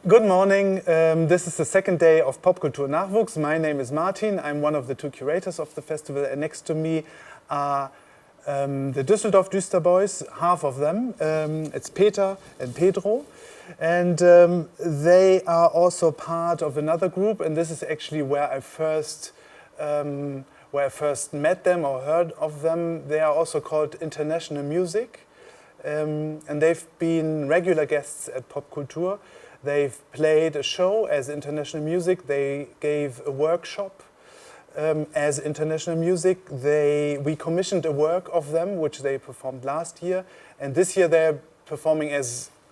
Good morning. This is the second day of Pop-Kultur Nachwuchs. My name is Martin. I'm one of the two curators of the festival. And next to me are the Düsseldorf Düsterboys, half of them. It's Peter and Pedro. And they are also part of another group. And this is actually where I first met them or heard of them. They are also called International Music. And they've been regular guests at Pop-Kultur. They've played a show as International Music. They gave a workshop as International Music. We commissioned a work of them, which they performed last year. And this year they're performing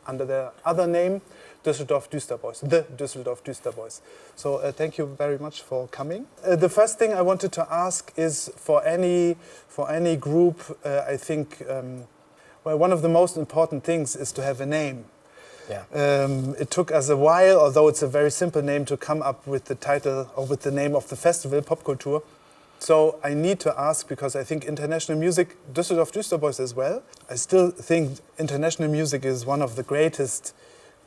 under their other name, Düsseldorf Düsterboys, the Düsseldorf Düsterboys. So thank you very much for coming. The first thing I wanted to ask is for any group, I think, one of the most important things is to have a name. Yeah. It took us a while, although it's a very simple name, to come up with the title or with the name of the festival, Pop-Kultur. So I need to ask, because I think International Music, Düsseldorf Düsterboys as well, I still think International Music is one of the greatest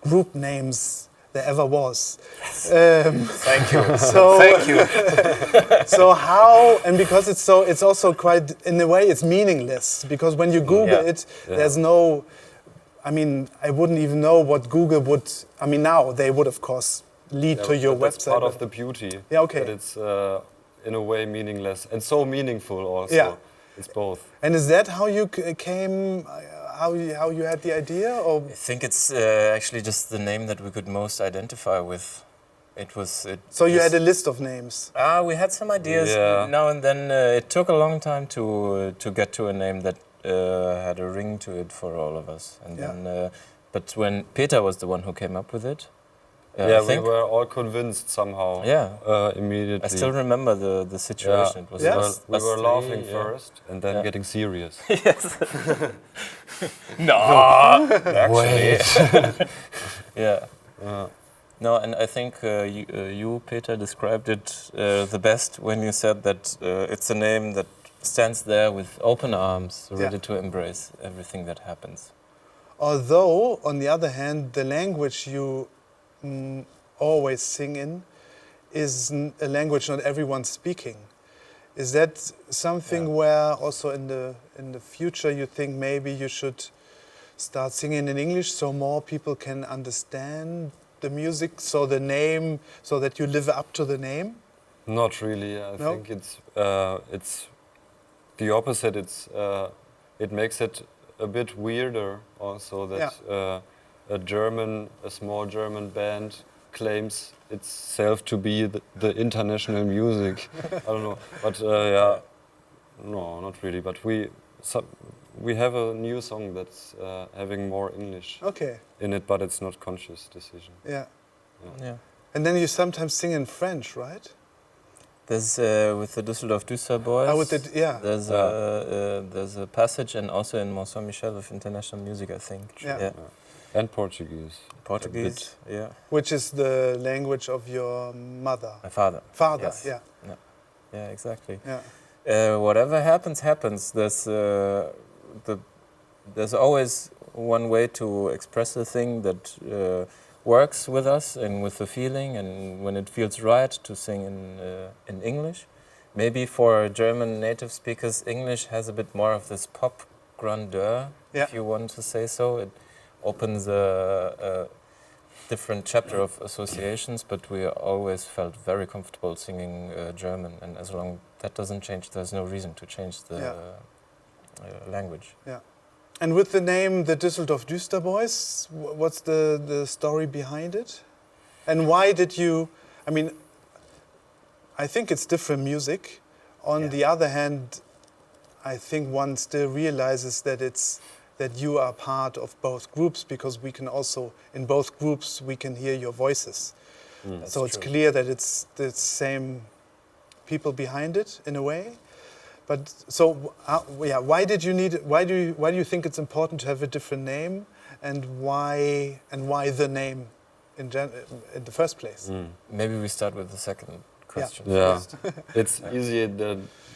group names there ever was. Thank you. Thank you. So how, and because it's also quite, in a way, it's meaningless, because when you Google it, there's no, I mean, I wouldn't even know what Google would. I mean, now they would, of course, lead to your that's website. Part of the beauty. Yeah, okay. That it's in a way meaningless and so meaningful also. Yeah. It's both. And is that how you came? How you had the idea? Or I think it's actually just the name that we could most identify with. So you had a list of names. We had some ideas now and then. It took a long time to get to a name that had a ring to it for all of us. And then, but when Peter was the one who came up with it, we were all convinced somehow. Immediately. I still remember the situation. Yeah. It was we were laughing first and then getting serious. Yes. No, actually. Yeah. No, and I think you, Peter, described it the best when you said that it's a name that stands there with open arms, ready to embrace everything that happens. Although, on the other hand, the language you always sing in is a language not everyone's speaking. Is that something where also in the future you think maybe you should start singing in English so more people can understand the music, so the name, so that you live up to the name? Not really. I think it's the opposite. It makes it a bit weirder also that a small German band claims itself to be the international music. I don't know, but no, not really. But we have a new song that's having more English in it, but it's not conscious decision. Yeah. And then you sometimes sing in French, right? There's with the Düsseldorf Düsterboys. There's a passage, and also in Mont Saint-Michel of International Music, I think. Yeah. And Portuguese. Portuguese, Which is the language of your mother? My father. Father, yes. Yeah, exactly. Yeah. Whatever happens. There's always one way to express a thing that works with us and with the feeling, and when it feels right to sing in English. Maybe for German native speakers, English has a bit more of this pop grandeur, if you want to say so. It opens a different chapter of associations, but we always felt very comfortable singing German, and as long as that doesn't change, there's no reason to change the language. Yeah. And with the name the Düsseldorf Düsterboys, what's the story behind it? And why did you, I mean, I think it's different music. On the other hand, I think one still realizes that you are part of both groups, because we can also, in both groups, we can hear your voices. So it's clear that it's the same people behind it in a way. But so, why did you need? Why do you think it's important to have a different name, and why the name in the first place? Maybe we start with the second question. Yeah, it's easy.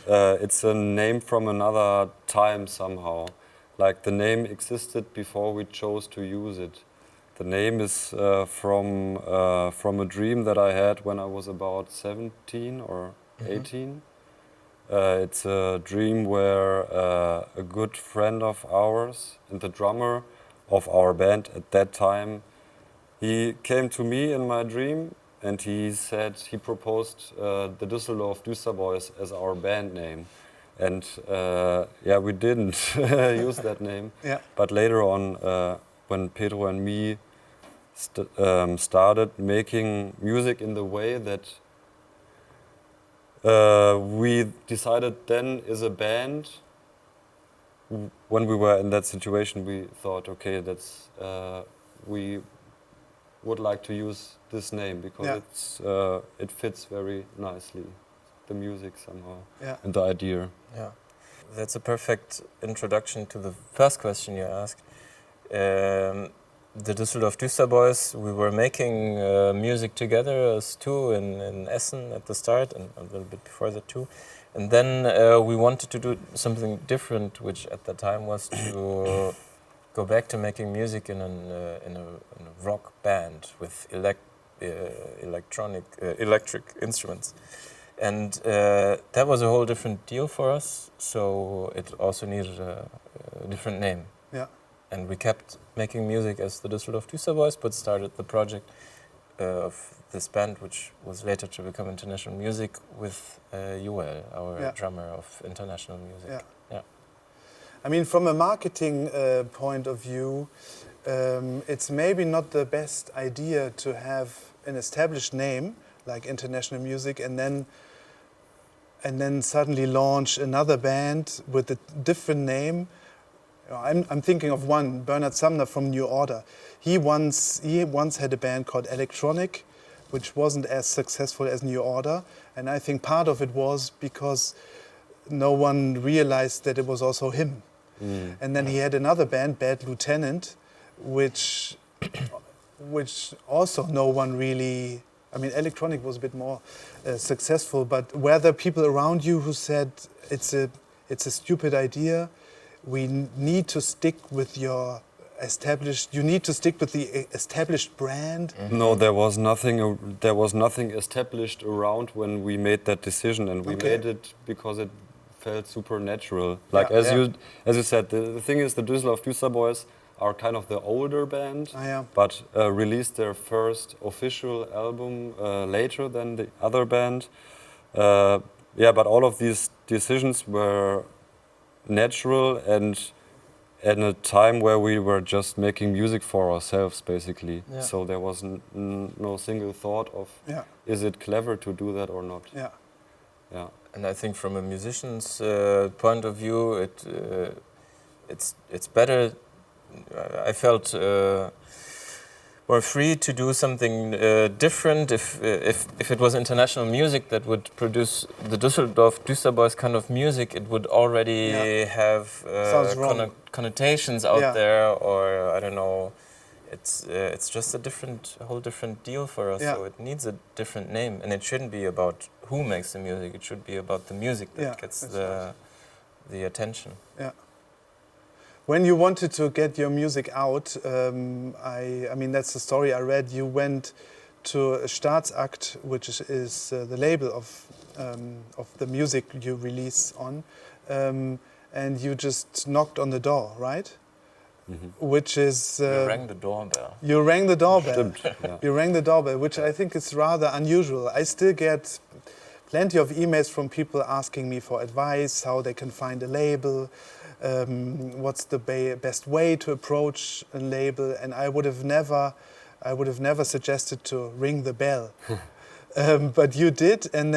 It's a name from another time somehow. Like the name existed before we chose to use it. The name is from a dream that I had when I was about 17 or 18. It's a dream where a good friend of ours and the drummer of our band at that time, he came to me in my dream and he proposed the Düsseldorf Düsterboys as our band name. And yeah, we didn't use that name. Yeah. But later on, when Pedro and me started making music in the way that we decided then as a band, when we were in that situation, we thought, okay, that's we would like to use this name because it fits very nicely, the music somehow, and the idea. Yeah, that's a perfect introduction to the first question you asked. The Düsseldorf Düsterboys, we were making music together as two in Essen at the start and a little bit before that too. And then we wanted to do something different, which at the time was to go back to making music in a rock band with electric instruments. And that was a whole different deal for us, so it also needed a different name. Yeah. And we kept making music as the Düsseldorf Düsterboys, but started the project of this band, which was later to become International Music, with Joel, our drummer of International Music. Yeah. Yeah. I mean, from a marketing point of view, it's maybe not the best idea to have an established name like International Music and then suddenly launch another band with a different name. I'm thinking of one, Bernard Sumner from New Order. He once had a band called Electronic, which wasn't as successful as New Order, and I think part of it was because no one realized that it was also him. And then he had another band, Bad Lieutenant, which also no one really. I mean, Electronic was a bit more successful, but were there people around you who said it's a stupid idea? We need to stick with your established. You need to stick with the established brand. No, there was nothing. There was nothing established around when we made that decision, and we made it because it felt supernatural. Like as you said, the thing is, the Düsseldorf Düsterboys are kind of the older band, but released their first official album later than the other band. But all of these decisions were natural and at a time where we were just making music for ourselves, basically. Yeah. So there was no single thought of, is it clever to do that or not? Yeah. Yeah. And I think from a musician's point of view, it's better. I felt more free to do something different if it was international music that would produce the Düsseldorf Düsterboys kind of music. It would already have connotations out there, or I don't know. It's just a whole different deal for us. So it needs a different name, and it shouldn't be about who makes the music. It should be about the music that gets the attention. Yeah. When you wanted to get your music out, I mean, that's the story I read. You went to Staatsakt, which is the label of the music you release on, and you just knocked on the door, right? Mm-hmm. Which is... you rang the doorbell. You rang the doorbell. You rang the doorbell, which I think is rather unusual. I still get plenty of emails from people asking me for advice, how they can find a label. What's the best way to approach a label, and I would have never suggested to ring the bell, but you did, and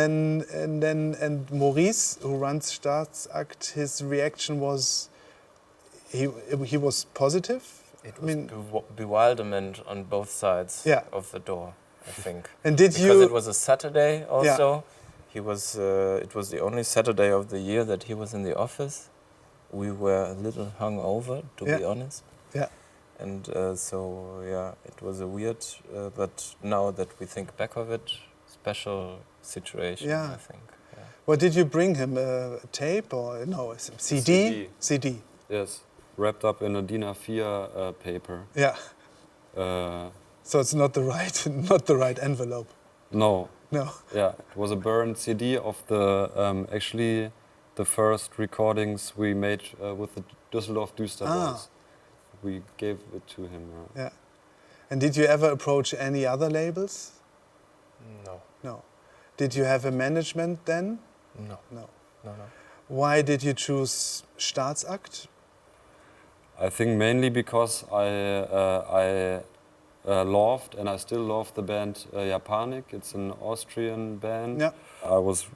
Maurice, who runs Staatsakt, his reaction was he was positive. It was bewilderment on both sides of the door, I think. And did because it was a Saturday also. He was. It was the only Saturday of the year that he was in the office. We were a little hungover, to be honest. Yeah. And it was a weird, but now that we think back of it, special situation, I think. Yeah. Well, did you bring him a tape or no, a CD? CD. Yes, wrapped up in a DIN A4 paper. Yeah. So it's not the right, not the right envelope. No. No. Yeah, it was a burned CD of the actually the first recordings we made with the Düsseldorf Düsterboys. We gave it to him. Yeah. And did you ever approach any other labels? No. No. Did you have a management then? No. No. No, no. Why did you choose Staatsakt? I think mainly because I loved and I still love the band Japanik. It's an Austrian band. Yeah. I was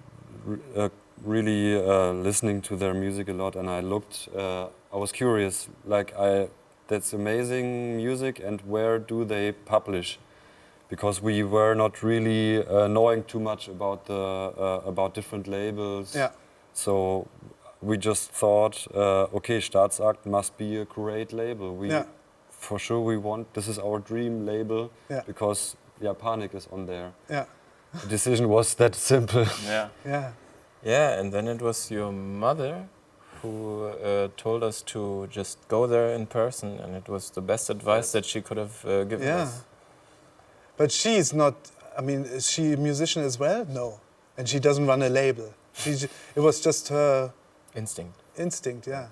really listening to their music a lot, and I looked. I was curious, that's amazing music, and where do they publish? Because we were not really knowing too much about the about different labels. Yeah. So we just thought, okay, Staatsakt must be a great label. For sure we want, this is our dream label, because Japanik is on there. Yeah. The decision was that simple. Yeah. Yeah. Yeah, and then it was your mother who told us to just go there in person, and it was the best advice that she could have given us. But she's not, I mean, is she a musician as well? No. And she doesn't run a label. It was just her instinct, yeah.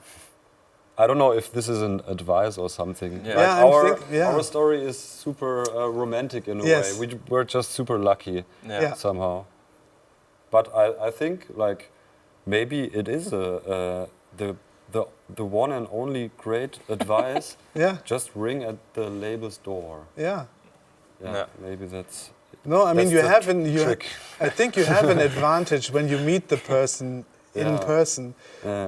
I don't know if this is an advice or something. Yeah. Our story is super romantic in a way. We were just super lucky somehow. But I think maybe it is the one and only great advice. Just ring at the label's door. Yeah. Maybe that's. No, I mean trick. I think you have an advantage when you meet the person in person,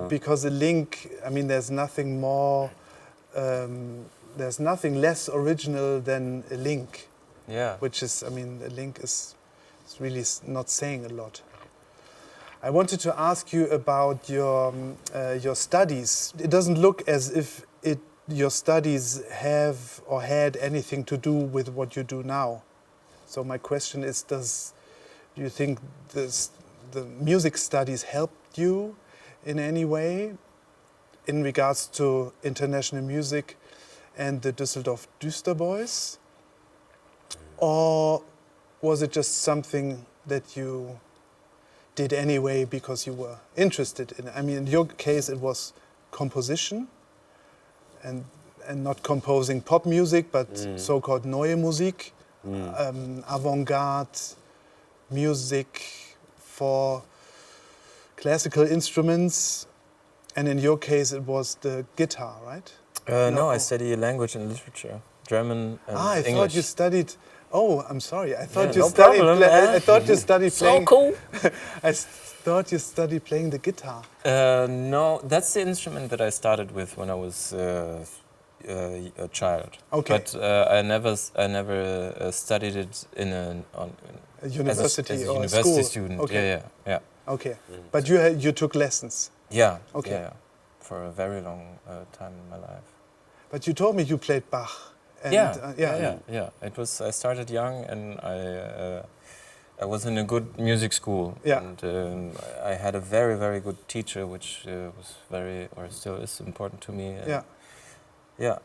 because a link. I mean, there's nothing more. There's nothing less original than a link. Yeah. Which is, I mean, a link is really not saying a lot. I wanted to ask you about your studies. It doesn't look as if your studies have or had anything to do with what you do now. So my question is, do you think the music studies helped you in any way in regards to international music and the Düsseldorf Düsterboys? Or was it just something that you did anyway because you were interested in it? I mean, in your case, it was composition and not composing pop music, but so-called Neue Musik, avant-garde music for classical instruments. And in your case, it was the guitar, right? No, I study language and literature, German and English. I thought you studied. Oh, I'm sorry. I thought I thought you studied playing. So cool. I thought you studied playing the guitar. No, that's the instrument that I started with when I was a child. Okay. But I never studied it in a university as a or university school. student. Okay. Yeah. Okay. But you took lessons. Yeah. Okay. Yeah, for a very long time in my life. But you told me you played Bach. And, yeah. It was. I started young, and I was in a good music school. Yeah. And I had a very, very good teacher, which was very, or still is important to me. Yeah.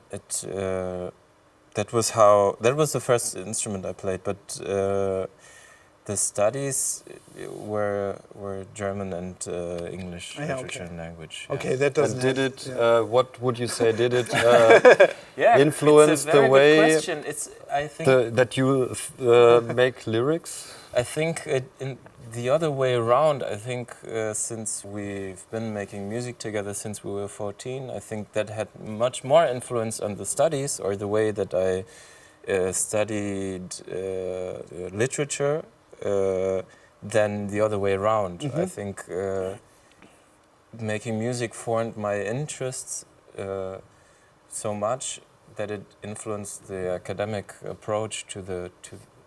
That was the first instrument I played. But the studies were German and English literature and language. Okay, that doesn't. And did it? What would you say? Did it influence it's a very the way? good question. I think that you make lyrics? I think in the other way around. I think since we've been making music together since we were 14, I think that had much more influence on the studies or the way that I studied literature than the other way around. I think making music formed my interests so much that it influenced the academic approach to the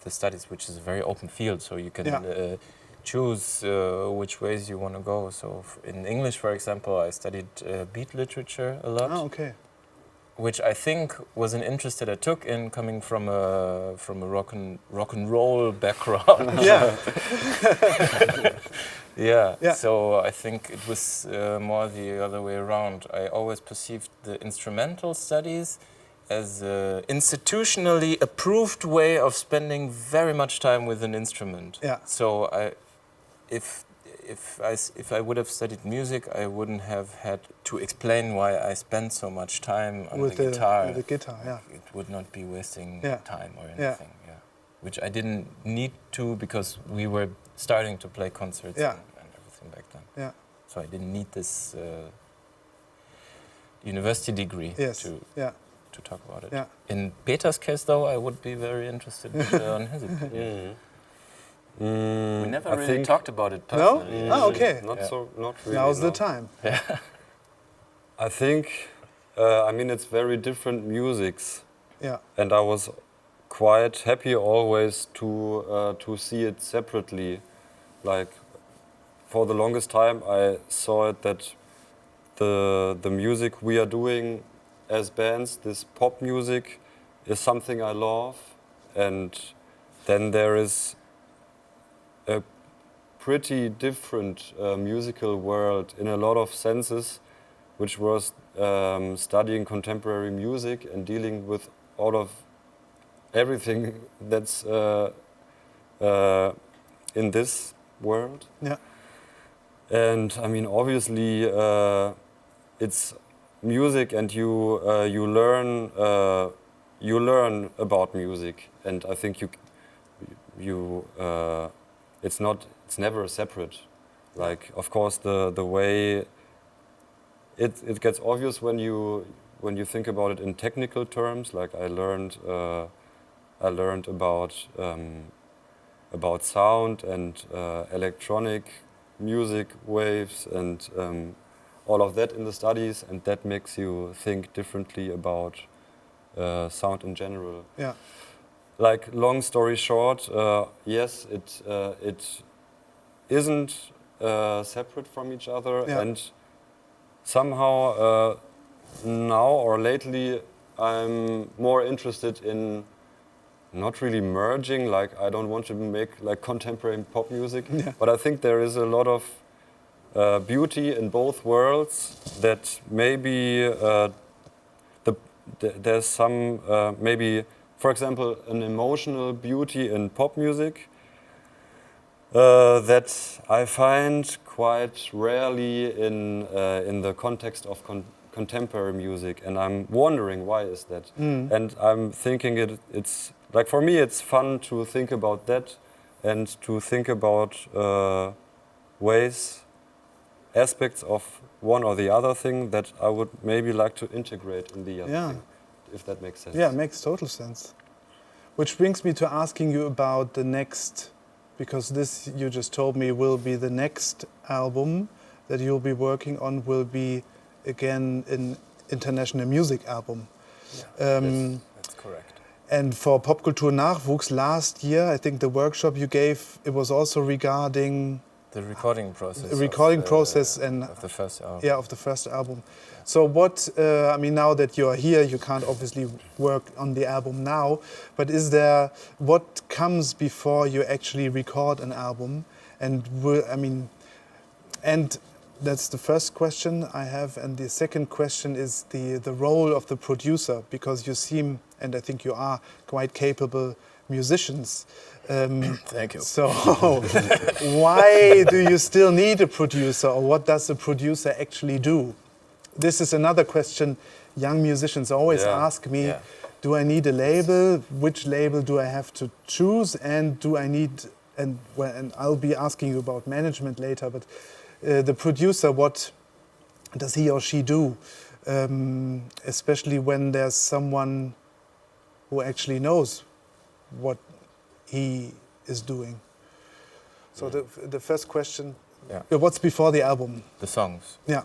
studies, which is a very open field. So you can choose which ways you want to go. So in English, for example, I studied beat literature a lot. Oh, okay. Which I think was an interest that I took in coming from a rock and roll background. Yeah. So I think it was more the other way around. I always perceived the instrumental studies as a institutionally approved way of spending very much time with an instrument. Yeah. So if I would have studied music, I wouldn't have had to explain why I spend so much time on the guitar. With the guitar, yeah. It would not be wasting Yeah. time or anything. Yeah. Which I didn't need to because we were starting to play concerts Yeah. and everything back then. Yeah. So I didn't need this university degree to talk about it. Yeah. In Peter's case, though, I would be very interested on his opinion. We never really talked about it personally. No? Oh, okay. Not really. Now's the time. Yeah. I think, I mean, it's very different musics. Yeah. And I was quite happy always to see it separately. Like, for the longest time, I saw it that the music we are doing as bands, this pop music, is something I love. And then there is a pretty different musical world in a lot of senses, which was studying contemporary music and dealing with all of everything that's in this world. Yeah. And I mean, obviously, it's music, and you learn about music, and I think it's never separate. Like, of course, the way it gets obvious when you think about it in technical terms. Like, I learned about sound and electronic music waves and all of that in the studies, and that makes you think differently about sound in general. Yeah. Like, long story short, yes, it isn't separate from each other, and somehow now or lately I'm more interested in not really merging. Like, I don't want to make like contemporary pop music, but I think there is a lot of beauty in both worlds. That maybe there's some maybe, for example, an emotional beauty in pop music that I find quite rarely in the context of contemporary music, and I'm wondering why is that. And I'm thinking it's like, for me it's fun to think about that and to think about aspects of one or the other thing that I would maybe like to integrate in the other thing, if that makes sense. Yeah, it makes total sense. Which brings me to asking you about the next, because this, you just told me, will be the next album that you'll be working on, will be again an international music album. Yeah, that's correct. And for Pop-Kultur Nachwuchs last year, I think the workshop you gave, it was also regarding the recording process. The recording process of the first album. Yeah, of the first album. Yeah. So what, I mean, now that you're here, you can't obviously work on the album now, but is there, what comes before you actually record an album? And and that's the first question I have. And the second question is the role of the producer, because you seem, and I think you are, quite capable musicians. Thank you. So why do you still need a producer, or what does a producer actually do? This is another question young musicians always ask me. Yeah. Do I need a label? Which label do I have to choose? And do I need, and I'll be asking you about management later, but the producer, what does he or she do? Especially when there's someone who actually knows what he is doing. So the first question, what's before the album? The songs. Yeah.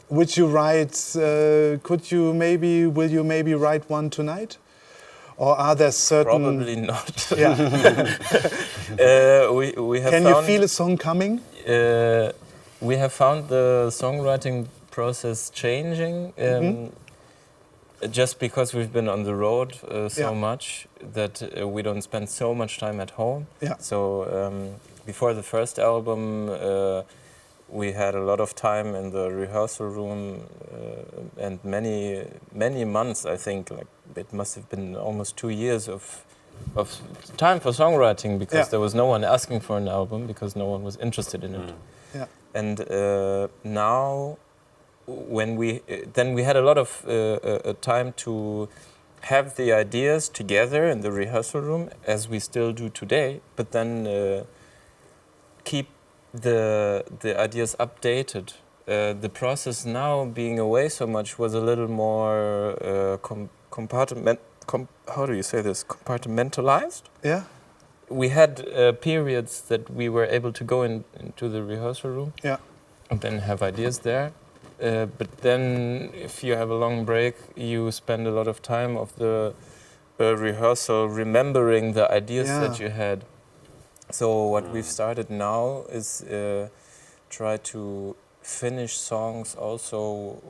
Which you write, will you maybe write one tonight? Or are there certain... Probably not. Yeah. we have Can you feel a song coming? We have found the songwriting process changing. Just because we've been on the road so much that we don't spend so much time at home. Yeah. So before the first album, we had a lot of time in the rehearsal room and many months. I think like it must have been almost 2 years of time for songwriting, because there was no one asking for an album, because no one was interested in it. Yeah. And now, when we had a lot of time to have the ideas together in the rehearsal room, as we still do today, but then keep the ideas updated. The process now, being away so much, was a little more how do you say this? Compartmentalized? Yeah. We had periods that we were able to go into the rehearsal room, and then have ideas there. But then, if you have a long break, you spend a lot of time of the rehearsal remembering the ideas that you had. So what we've started now is try to finish songs also.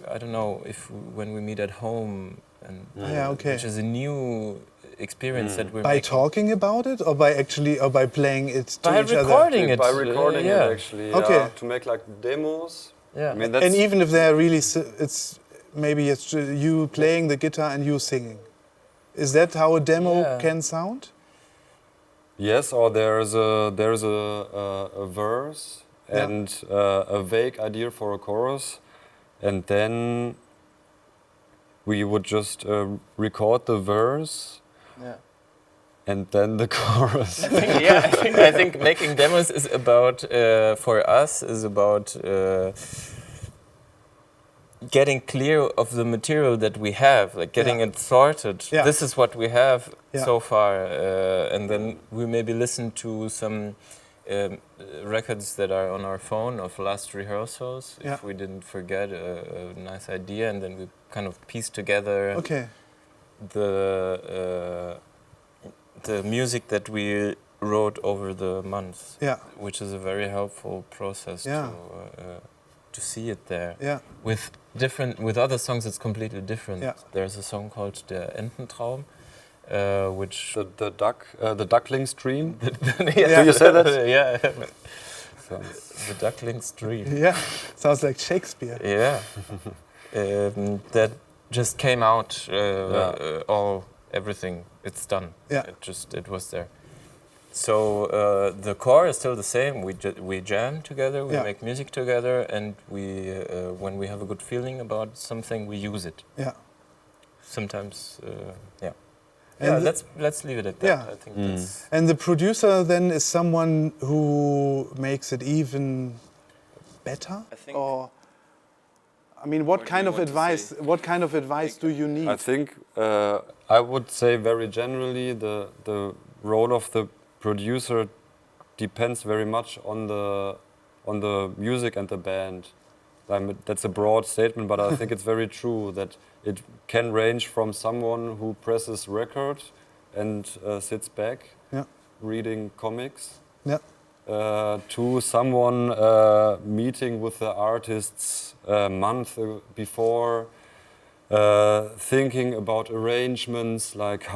I don't know if when we meet at home, and which is a new experience that we're by making. talking about it, or by playing it to by each other. recording it. By recording it, actually. Okay. To make like demos. Yeah. I mean, that's And even if they're really, it's you playing the guitar and you singing. Is that how a demo can sound? Yes, or there's a verse and a vague idea for a chorus, and then we would just record the verse. Yeah. and then the chorus. I think making demos is about, for us, is about getting clear of the material that we have, like getting it sorted. Yeah. This is what we have so far, and then we maybe listen to some records that are on our phone of last rehearsals, if we didn't forget a nice idea, and then we kind of piece together the music that we wrote over the months, which is a very helpful process to see it there. With other songs, it's completely different. There's a song called Der Ententraum, which the Duckling's Dream. Do you say that? Yeah. The Duckling's Dream. Yeah, sounds like Shakespeare. Yeah. That just came out. Everything. It's done. Yeah. It was there. So the core is still the same. We jam together. We make music together, and we when we have a good feeling about something, we use it. Yeah. Sometimes. And let's leave it at that. I think that's. And the producer then is someone who makes it even better. I think. Or, I mean, what kind of advice? What kind of advice do you need? I think I would say very generally the role of the producer depends very much on the music and the band. That's a broad statement, but I think it's very true that it can range from someone who presses record and sits back reading comics to someone meeting with the artists a month before, thinking about arrangements, like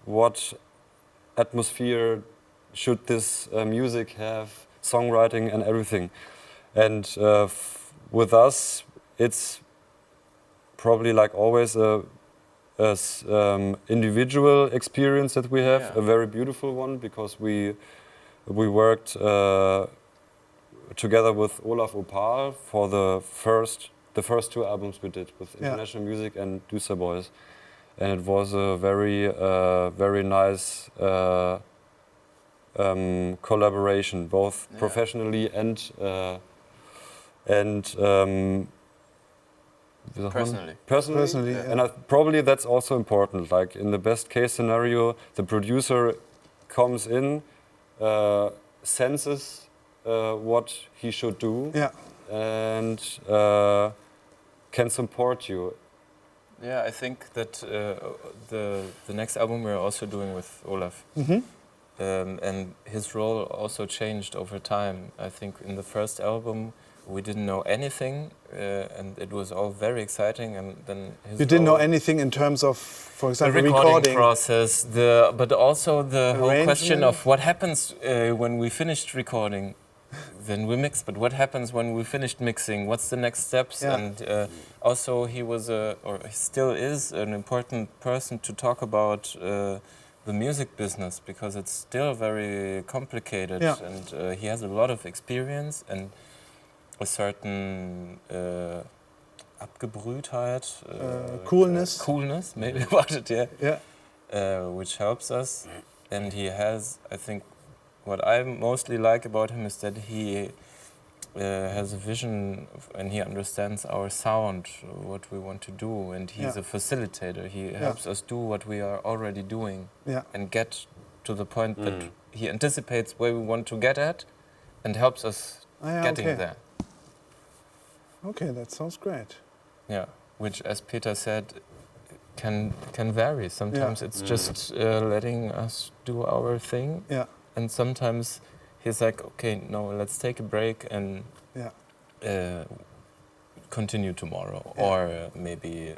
what atmosphere should this music have, songwriting and everything. And with us, it's probably like always a individual experience that we have, a very beautiful one, because we worked together with Olaf Opal for the first 2 albums we did with International Music and Düsterboys, and it was a very nice collaboration, both professionally and personally. And probably that's also important. Like in the best case scenario, the producer comes in, senses what he should do, and can support you. Yeah, I think that the next album we're also doing with Olaf, and his role also changed over time. I think in the first album we didn't know anything, and it was all very exciting. And then you didn't know anything in terms of, for example, the recording process, but also the whole question of what happens when we finished recording. then we mix. But what happens when we finished mixing? What's the next steps? Yeah. And also, he was or he still is an important person to talk about the music business, because it's still very complicated. Yeah. And he has a lot of experience and a certain Abgebrühtheit, coolness. Coolness, maybe about it, yeah. Yeah. Which helps us. And he has, I think, what I mostly like about him is that he has a vision and he understands our sound, what we want to do, and he's a facilitator. He helps us do what we are already doing and get to the point that he anticipates where we want to get at and helps us getting there. Okay, that sounds great. Yeah, which, as Peter said, can vary. Sometimes it's just letting us do our thing. Yeah. And sometimes he's like, okay, no, let's take a break and continue tomorrow. Yeah. Or maybe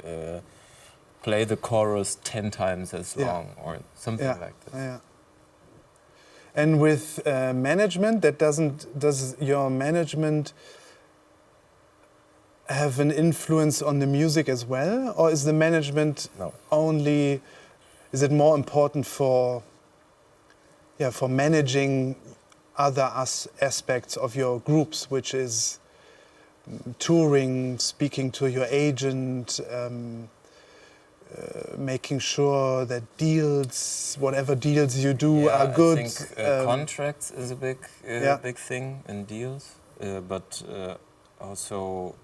play the chorus 10 times as long or something like this. Yeah. And with management, does your management have an influence on the music as well? Or is the management only, is it more important for managing other aspects of your groups, which is touring, speaking to your agent, making sure that deals, whatever deals you do, are good? I think contracts is a big thing in deals, but also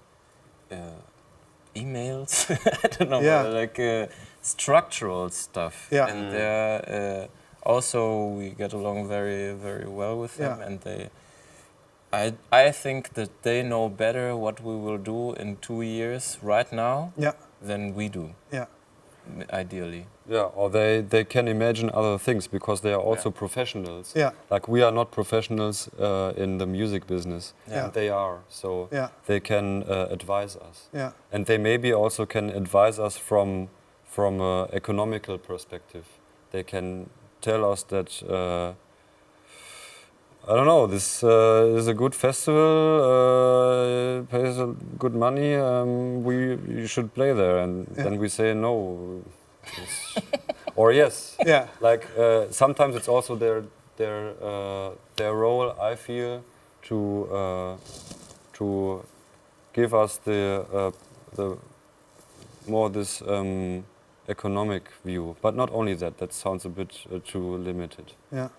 emails, I don't know, like structural stuff. Yeah. And also we get along very, very well with them, and I think that they know better what we will do in 2 years right now than we do. Yeah. Ideally. Yeah, or they can imagine other things because they are also professionals. Yeah. Like we are not professionals in the music business. Yeah. They are, so they can advise us. Yeah. And they maybe also can advise us from an economical perspective. They can tell us that I don't know, this is a good festival, pays good money, you should play there. And then we say no. Or yes. Yeah. Like sometimes it's also their role, I feel, to give us the more this economic view. But not only that, that sounds a bit too limited. Yeah.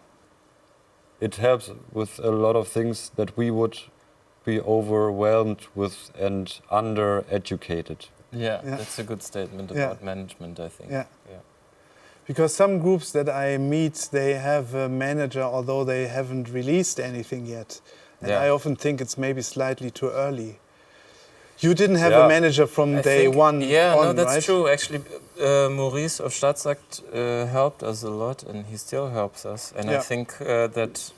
It helps with a lot of things that we would be overwhelmed with and undereducated. Yeah, that's a good statement about management, I think. Yeah. Because some groups that I meet, they have a manager, although they haven't released anything yet. And I often think it's maybe slightly too early. You didn't have a manager from day one on, that's right? true. Actually, Maurice of Staatsakt helped us a lot, and he still helps us. And I think that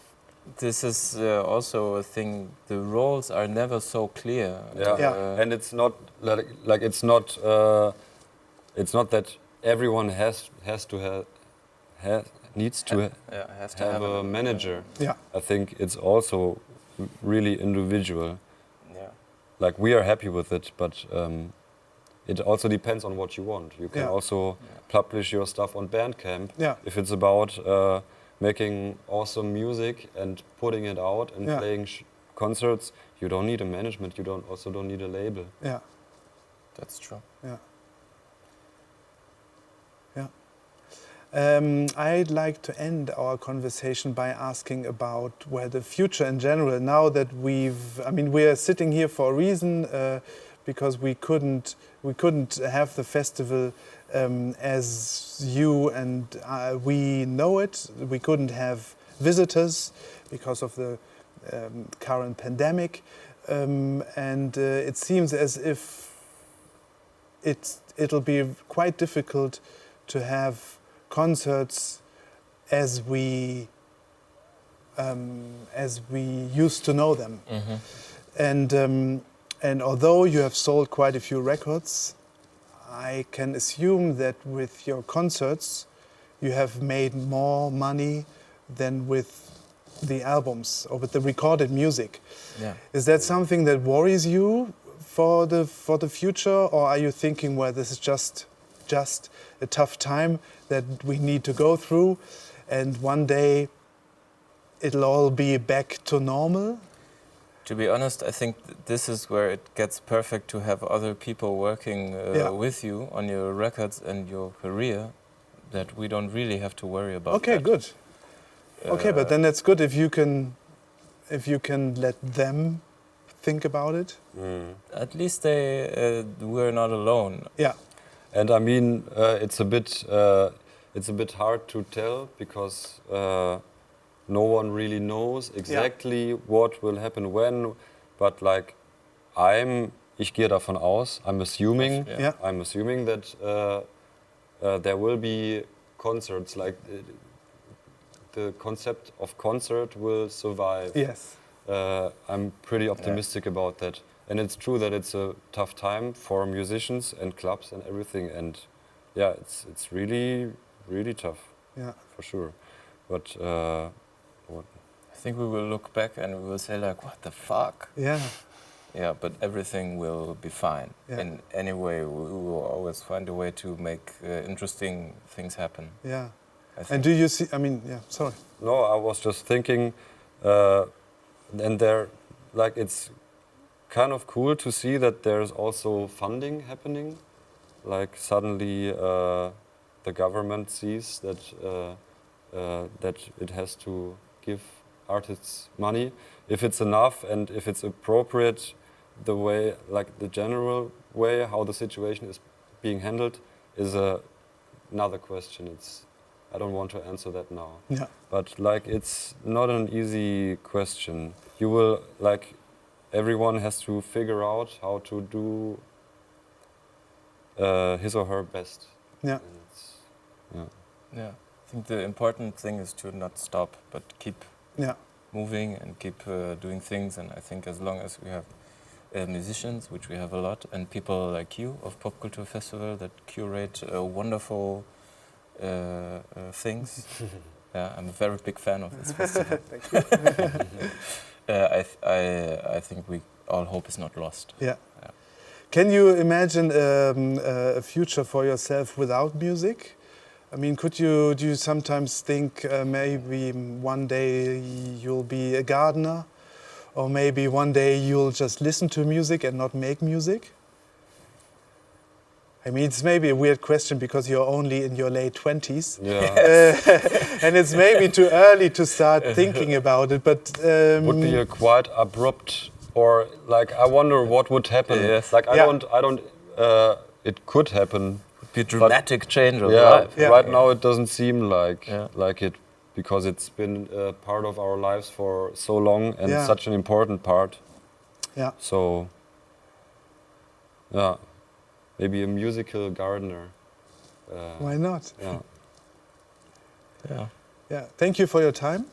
this is also a thing. The roles are never so clear. And it's not like it's not that everyone needs to have a manager. Yeah. I think it's also really individual. Like we are happy with it, but it also depends on what you want. You can also publish your stuff on Bandcamp if it's about making awesome music and putting it out and playing concerts. You don't need a management. You don't need a label. Yeah, that's true. Yeah. I'd like to end our conversation by asking about where the future in general, now that we are sitting here for a reason, because we couldn't have the festival as you and we know it. We couldn't have visitors because of the current pandemic, and it seems as if it'll be quite difficult to have concerts as we used to know them. Mm-hmm. And although you have sold quite a few records, I can assume that with your concerts you have made more money than with the albums or with the recorded music. Yeah. Is that something that worries you for the future, or are you thinking, well, this is just a tough time that we need to go through, and one day it'll all be back to normal? To be honest, I think this is where it gets perfect to have other people working with you on your records and your career, that we don't really have to worry about Okay, that. good. Okay, but then that's good if you can let them think about it. At least we're not alone. Yeah. And I mean, it's a bit hard to tell because no one really knows exactly what will happen when. But like, ich gehe davon aus. I'm assuming that there will be concerts. Like the concept of concert will survive. Yes. I'm pretty optimistic about that. And it's true that it's a tough time for musicians and clubs and everything. And yeah, it's really, really tough. Yeah. For sure. But I think we will look back and we will say like, what the fuck? Yeah. Yeah, but everything will be fine. Yeah. And anyway, we will always find a way to make interesting things happen. Yeah. I think. And do you see, I mean, yeah, sorry. no, I was just thinking, and there, like, it's kind of cool to see that there's also funding happening. Like suddenly the government sees that that it has to give artists money. If it's enough and if it's appropriate, the way, like the general way how the situation is being handled is another question. I don't want to answer that now. Yeah. But like, it's not an easy question. You will, like, everyone has to figure out how to do his or her best. Yeah. Yeah, I think the important thing is to not stop, but keep moving and keep doing things. And I think as long as we have musicians, which we have a lot, and people like you of Pop-Kultur Festival that curate wonderful things. Yeah, I'm a very big fan of this festival. Thank you. I think we all hope is not lost. Yeah. Can you imagine a future for yourself without music? I mean, do you sometimes think maybe one day you'll be a gardener, or maybe one day you'll just listen to music and not make music? I mean, it's maybe a weird question because you're only in your late 20s. Yeah. And it's maybe too early to start thinking about it, but... would be a quite abrupt, or like, I wonder what would happen. Yes. Like, I don't, it could happen. Be a dramatic change of Yeah, life. Yeah. right now it doesn't seem like it, because it's been a part of our lives for so long and such an important part. Yeah. So, yeah, maybe a musical gardener. Why not? Yeah. Yeah. Yeah. Thank you for your time.